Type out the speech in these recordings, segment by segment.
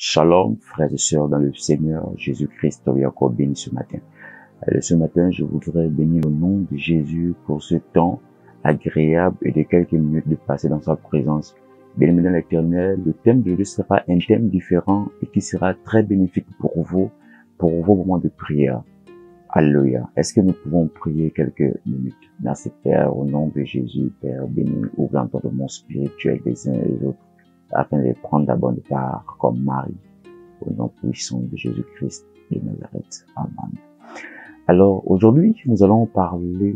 Shalom, frères et sœurs dans le Seigneur Jésus-Christ, soyez encore bénis ce matin. Ce matin, je voudrais bénir le nom de Jésus pour ce temps agréable et de quelques minutes de passer dans sa présence. Bien-aimés dans l'Éternel, le thème de Dieu sera un thème différent et qui sera très bénéfique pour vos moments de prière. Alléluia. Est-ce que nous pouvons prier quelques minutes? Merci Père, au nom de Jésus, Père béni, ouvre l'entendement spirituel des uns et des autres, afin de prendre la bonne part comme Marie, au nom puissant de Jésus-Christ de Nazareth. Amen. Alors, aujourd'hui, nous allons parler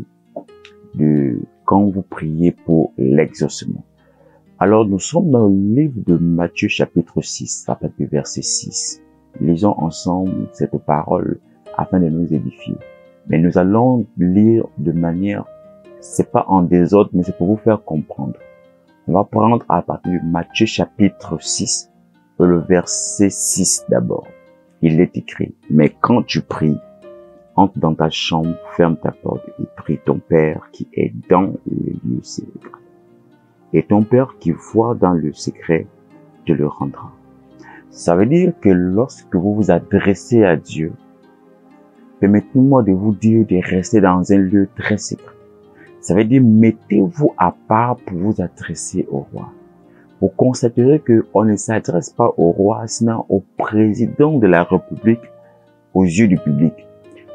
de quand vous priez pour l'exaucement. Alors, nous sommes dans le livre de Matthieu, chapitre 6, à partir du verset 6. Lisons ensemble cette parole afin de nous édifier. Mais nous allons lire de manière, c'est pas en désordre, mais c'est pour vous faire comprendre. On va prendre à partir de Matthieu chapitre 6, le verset 6 d'abord. Il est écrit, mais quand tu pries, entre dans ta chambre, ferme ta porte et prie ton Père qui est dans le lieu secret. Et ton Père qui voit dans le secret te le rendra. Ça veut dire que lorsque vous vous adressez à Dieu, permettez-moi de vous dire de rester dans un lieu très secret. Ça veut dire, mettez-vous à part pour vous adresser au roi. Vous constaterez qu'on ne s'adresse pas au roi, sinon au président de la République, aux yeux du public.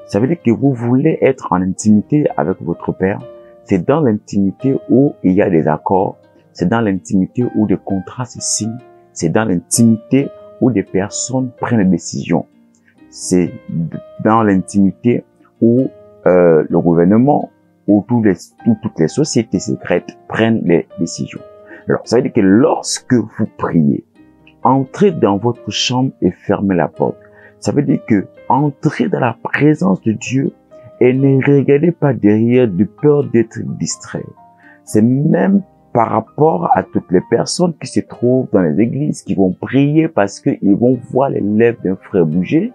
Ça veut dire que vous voulez être en intimité avec votre Père. C'est dans l'intimité où il y a des accords. C'est dans l'intimité où des contrats se signent. C'est dans l'intimité où des personnes prennent des décisions. C'est dans l'intimité où le gouvernement où toutes les sociétés secrètes prennent les décisions. Alors, ça veut dire que lorsque vous priez, entrez dans votre chambre et fermez la porte. Ça veut dire que entrez dans la présence de Dieu et ne regardez pas derrière de peur d'être distrait. C'est même par rapport à toutes les personnes qui se trouvent dans les églises, qui vont prier parce qu'ils vont voir les lèvres d'un frère bouger,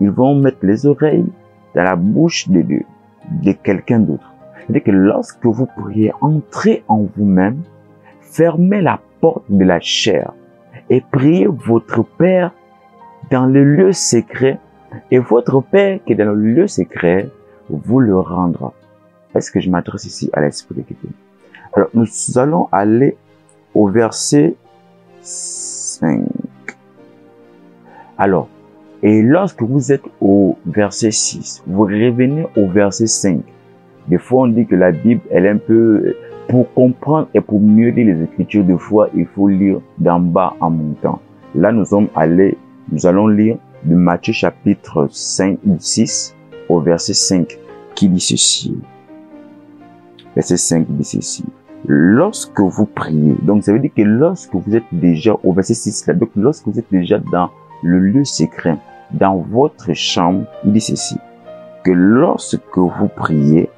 ils vont mettre les oreilles dans la bouche de quelqu'un d'autre. C'est-à-dire que lorsque vous priez, entrez en vous-même, fermez la porte de la chair et priez votre Père dans le lieu secret, et votre Père qui est dans le lieu secret vous le rendra. Est-ce que je m'adresse ici à l'esprit de quelqu'un? Alors, nous allons aller au verset 5. Alors, et lorsque vous êtes au verset 6, vous revenez au verset 5. Des fois, on dit que la Bible, elle est un peu, pour comprendre et pour mieux lire les Écritures, des fois, il faut lire d'en bas en montant. Là, nous allons lire de Matthieu chapitre 5 ou 6 au verset 5, qui dit ceci. Verset 5 dit ceci. Lorsque vous priez, donc ça veut dire que lorsque vous êtes déjà au verset 6, là, donc lorsque vous êtes déjà dans le lieu secret, dans votre chambre, il dit ceci, que lorsque vous priez,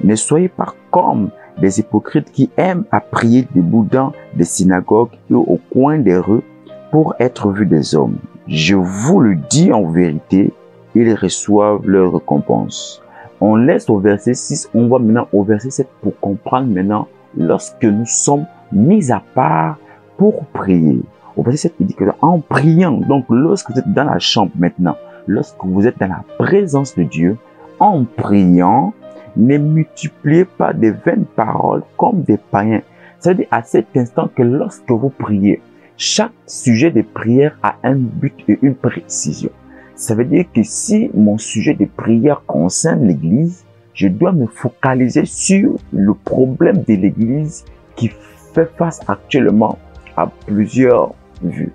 ne soyez pas comme des hypocrites qui aiment à prier debout dans des synagogues et au coin des rues pour être vus des hommes. Je vous le dis en vérité, ils reçoivent leur récompense. On laisse au verset 6, on va maintenant au verset 7 pour comprendre maintenant lorsque nous sommes mis à part pour prier. Au verset 7, il dit que en priant, donc lorsque vous êtes dans la chambre maintenant, lorsque vous êtes dans la présence de Dieu, en priant, ne multipliez pas de vaines paroles comme des païens. Ça veut dire à cet instant que lorsque vous priez, chaque sujet de prière a un but et une précision. Ça veut dire que si mon sujet de prière concerne l'Église, je dois me focaliser sur le problème de l'Église qui fait face actuellement à plusieurs vues.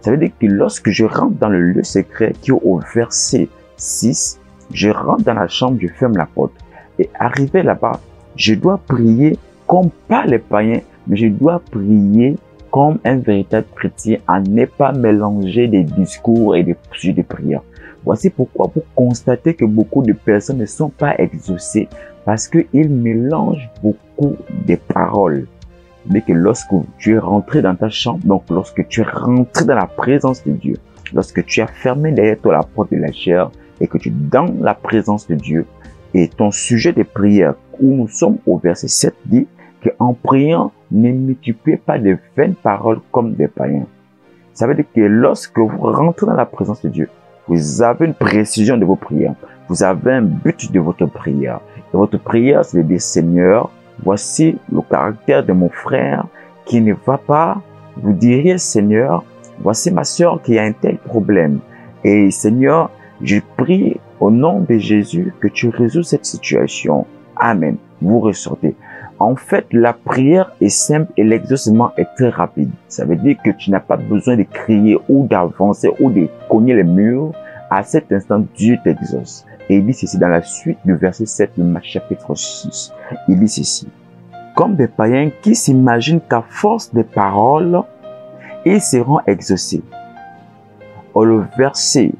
Ça veut dire que lorsque je rentre dans le lieu secret qui est au verset 6, je rentre dans la chambre, je ferme la porte. Et arrivé là-bas, je dois prier comme pas les païens, mais je dois prier comme un véritable chrétien, à ne pas mélanger des discours et des sujets de prière. Voici pourquoi vous constatez que beaucoup de personnes ne sont pas exaucées, parce qu'ils mélangent beaucoup de paroles. Mais que lorsque tu es rentré dans ta chambre, donc lorsque tu es rentré dans la présence de Dieu, lorsque tu as fermé derrière toi la porte de la chair et que tu es dans la présence de Dieu, et ton sujet de prière, où nous sommes au verset 7, dit qu'en priant, ne multipliez pas de vaines paroles comme des païens. Ça veut dire que lorsque vous rentrez dans la présence de Dieu, vous avez une précision de vos prières. Vous avez un but de votre prière. Et votre prière, c'est de dire, Seigneur, voici le caractère de mon frère qui ne va pas. Vous diriez, Seigneur, voici ma sœur qui a un tel problème. Et Seigneur, je prie au nom de Jésus que tu résous cette situation. Amen. Vous ressortez. En fait, la prière est simple et l'exaucement est très rapide. Ça veut dire que tu n'as pas besoin de crier ou d'avancer ou de cogner les murs. À cet instant, Dieu t'exauce. Et il dit ceci dans la suite du verset 7 de Matthieu chapitre 6. Il dit ceci. Comme des païens qui s'imaginent qu'à force de paroles, ils seront exaucés. Le verset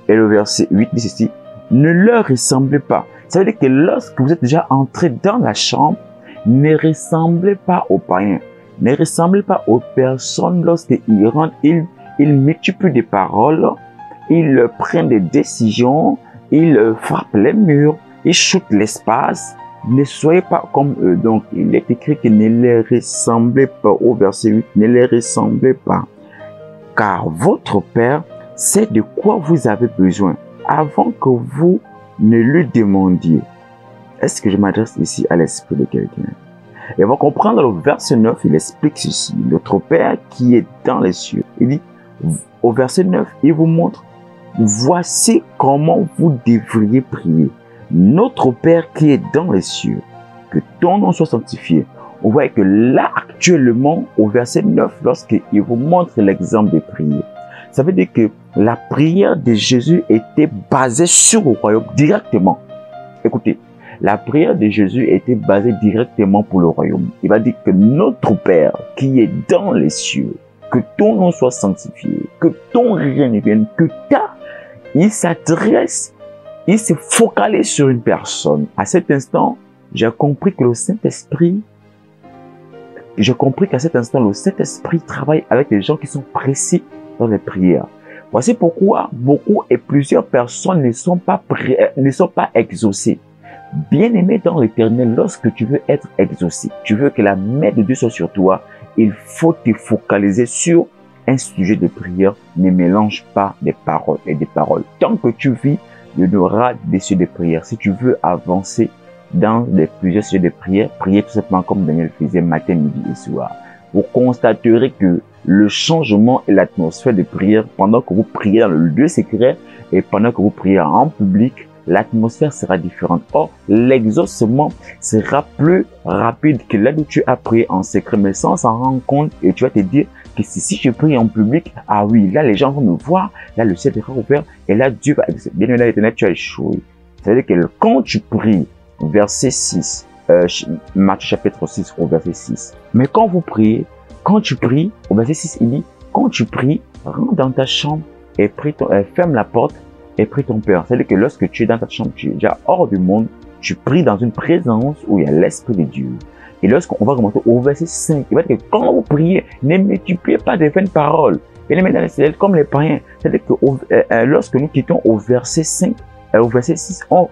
8 dit ceci. Ne leur ressemblez pas. Ça veut dire que lorsque vous êtes déjà entré dans la chambre, ne ressemblez pas aux païens. Ne ressemblez pas aux personnes lorsqu'ils rentrent, ils multiplient des paroles, ils prennent des décisions, ils frappent les murs, ils shootent l'espace. Ne soyez pas comme eux. Donc, il est écrit que ne les ressemblez pas. Au verset 8, ne les ressemblez pas. Car votre Père sait de quoi vous avez besoin avant que vous ne lui demandiez. Est-ce que je m'adresse ici à l'esprit de quelqu'un? Et on va comprendre le verset 9, il explique ceci. Notre Père qui est dans les cieux. Il dit, au verset 9, il vous montre, voici comment vous devriez prier. Notre Père qui est dans les cieux, que ton nom soit sanctifié. On voit que là, actuellement, au verset 9, lorsqu'il vous montre l'exemple de prier, ça veut dire que la prière de Jésus était basée sur le royaume directement. Écoutez, la prière de Jésus était basée directement pour le royaume. Il va dire que notre Père qui est dans les cieux, que ton nom soit sanctifié, que ton règne vienne, que il s'adresse, il se focalise sur une personne. À cet instant, j'ai compris que le Saint-Esprit, travaille avec des gens qui sont précis dans les prières. Voici pourquoi beaucoup et plusieurs personnes ne sont pas exaucées. Bien-aimé dans l'Éternel, lorsque tu veux être exaucé, tu veux que la main de Dieu soit sur toi, il faut te focaliser sur un sujet de prière. Ne mélange pas des paroles et des paroles. Tant que tu vis, il y aura des sujets de prière. Si tu veux avancer dans plusieurs sujets de prière, priez tout simplement comme Daniel faisait matin, midi et soir. Vous constaterez que le changement et l'atmosphère de prière pendant que vous priez dans le lieu secret et pendant que vous priez en public, l'atmosphère sera différente. Or, l'exaucement sera plus rapide que là où tu as prié en secret, mais sans s'en rendre compte, et tu vas te dire que si je prie en public, ah oui, là les gens vont me voir, là le ciel sera ouvert, et là Dieu va exaucer. Bien évidemment, l'Éternel, tu as échoué. C'est-à-dire que quand tu pries, verset 6, Matthieu chapitre 6 au verset 6, mais quand tu pries, au verset 6, il dit, quand tu pries, rentre dans ta chambre et ferme la porte, et prie ton Père. C'est-à-dire que lorsque tu es dans ta chambre, tu es déjà hors du monde, tu pries dans une présence où il y a l'Esprit de Dieu. Et lorsqu'on va remonter au verset 5, il va dire que quand vous priez, ne multipliez pas de vaines paroles. Et les médailles comme les païens. C'est-à-dire que lorsque nous quittons au verset 5, au verset 6, on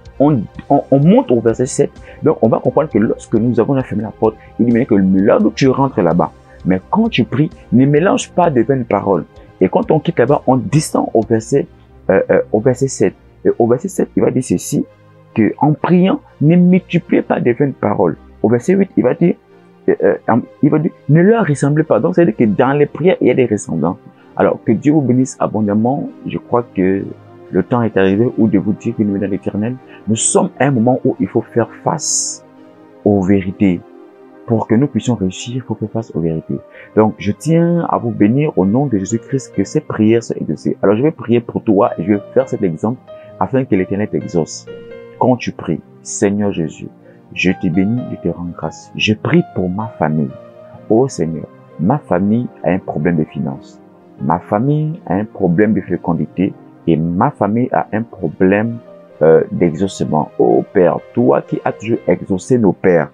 monte au verset 7. Donc on va comprendre que lorsque nous avons fermé la porte, il dit que là où tu rentres là-bas. Mais quand tu pries, ne mélange pas de vaines paroles. Et quand on quitte là-bas, on descend au verset 7. Et au verset 7, il va dire ceci, que en priant, ne multipliez pas de vaines paroles. Au verset 8, il va dire, ne leur ressemblez pas. Donc, c'est-à-dire que dans les prières, il y a des ressemblances. Alors, que Dieu vous bénisse abondamment. Je crois que le temps est arrivé où de vous dire que nous, dans l'Éternel, nous sommes à un moment où il faut faire face aux vérités. Pour que nous puissions réussir, il faut faire face aux vérités. Donc, je tiens à vous bénir au nom de Jésus-Christ que ces prières soient exaucées. Alors, je vais prier pour toi et je vais faire cet exemple afin que l'Éternel t'exauce. Quand tu pries, Seigneur Jésus, je te bénis, je te rends grâce. Je prie pour ma famille. Oh Seigneur, ma famille a un problème de finances. Ma famille a un problème de fécondité et ma famille a un problème d'exaucement. Oh Père, toi qui as toujours exaucé nos pères,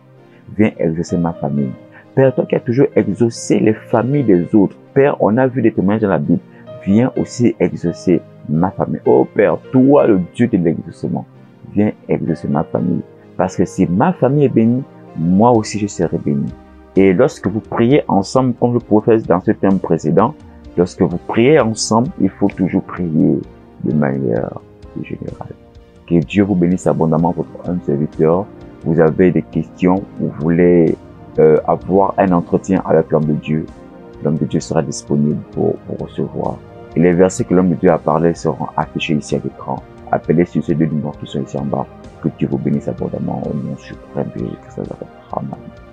viens exaucer ma famille. Père, toi qui as toujours exaucé les familles des autres. Père, on a vu des témoignages dans la Bible. Viens aussi exaucer ma famille. Oh Père, toi le Dieu de l'exaucement, viens exaucer ma famille. Parce que si ma famille est bénie, moi aussi je serai béni. Et lorsque vous priez ensemble, comme je professe dans ce thème précédent, Lorsque vous priez ensemble, il faut toujours prier de manière générale. Que Dieu vous bénisse abondamment, votre humble serviteur. Vous avez des questions, vous voulez avoir un entretien avec l'homme de Dieu sera disponible pour vous recevoir. Et les versets que l'homme de Dieu a parlé seront affichés ici à l'écran. Appelez sur ces deux numéros qui sont ici en bas. Que Dieu vous bénisse abondamment au nom suprême de Jésus-Christ. Amen.